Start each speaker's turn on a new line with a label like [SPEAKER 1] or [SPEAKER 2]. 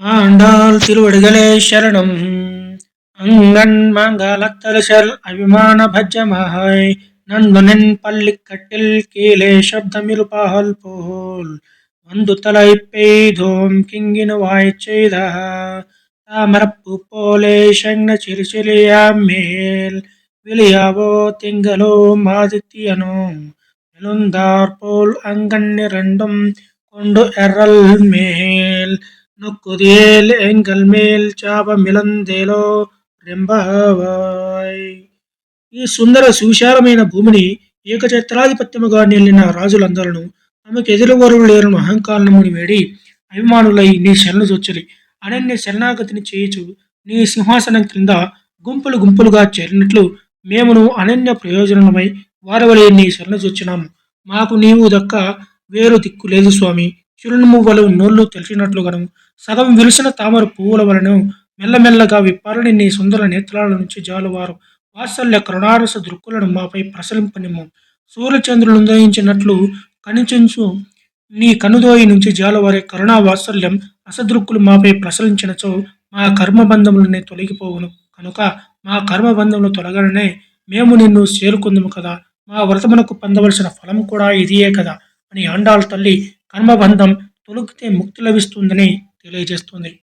[SPEAKER 1] ஆண்டாள் திருவடிகளே சரணம். அங்கண் மங்களத்தரசல் அபிமான பஜ்ஜமஹாய் நந்துனின் பள்ளிக்கட்டில் கீழே சப்தமிருபால் போல் வந்து தலை பெய்தோம் கிங்கினு வாய்ச்செய்த தாமரப்பூ போலே சங்ன சிறுசிலியாம் மேல் விழியாவோ திங்களோ மாதித்தியனோ எழுந்தார் போல் அங்கண் இரண்டும் கொண்டு எறல் மேல் నొక్కుదేల్ ఎంగల్ మేల్ చాపమిలందేలో రెంబవాయ్. ఈ సుందర సువిశాలమైన భూమిని ఏకఛత్రాధిపత్యముగా నిలిన రాజులందరూ తమకు ఎదురువరు లేరను అహంకారముని వేడి అభిమానులై నీ శరణు చొచ్చరి అనన్య శరణాగతిని చేయుచు నీ సింహాసనం క్రింద గుంపులు గుంపులుగా చేరినట్లు మేమును అనన్య ప్రయోజనమై వారవలే నీ శరణు చొచ్చినాము. మాకు నీవు దక్క వేరు దిక్కు లేదు స్వామి. చిరునమువ్వలు నోళ్ళు తెలిసినట్లుగాను సగం విరిసిన తామర పువ్వుల వలన మెల్లమెల్లగా విప్పారని నీ సుందర నేత్రాల నుంచి జాలువారు వాత్సల్య కరుణారస దృక్కులను మాపై ప్రసరింపనిమ్ము. సూర్యచంద్రులు ఉదయించినట్లు కనిచించు నీ కనుదోయి నుంచి జాలువారే కరుణా వాత్సల్యం అసదృక్కులు మాపై ప్రసరించినచో మా కర్మబంధములనే తొలగిపోవును. కనుక మా కర్మబంధములు తొలగనే మేము నిన్ను చేరుకుందుము కదా. మా వ్రతమునకు పొందవలసిన ఫలం కూడా ఇదియే కదా అని ఆండాళ్ తల్లి కర్మబంధం తొలగితే ముక్తి లభిస్తుందని తెలియజేస్తుంది.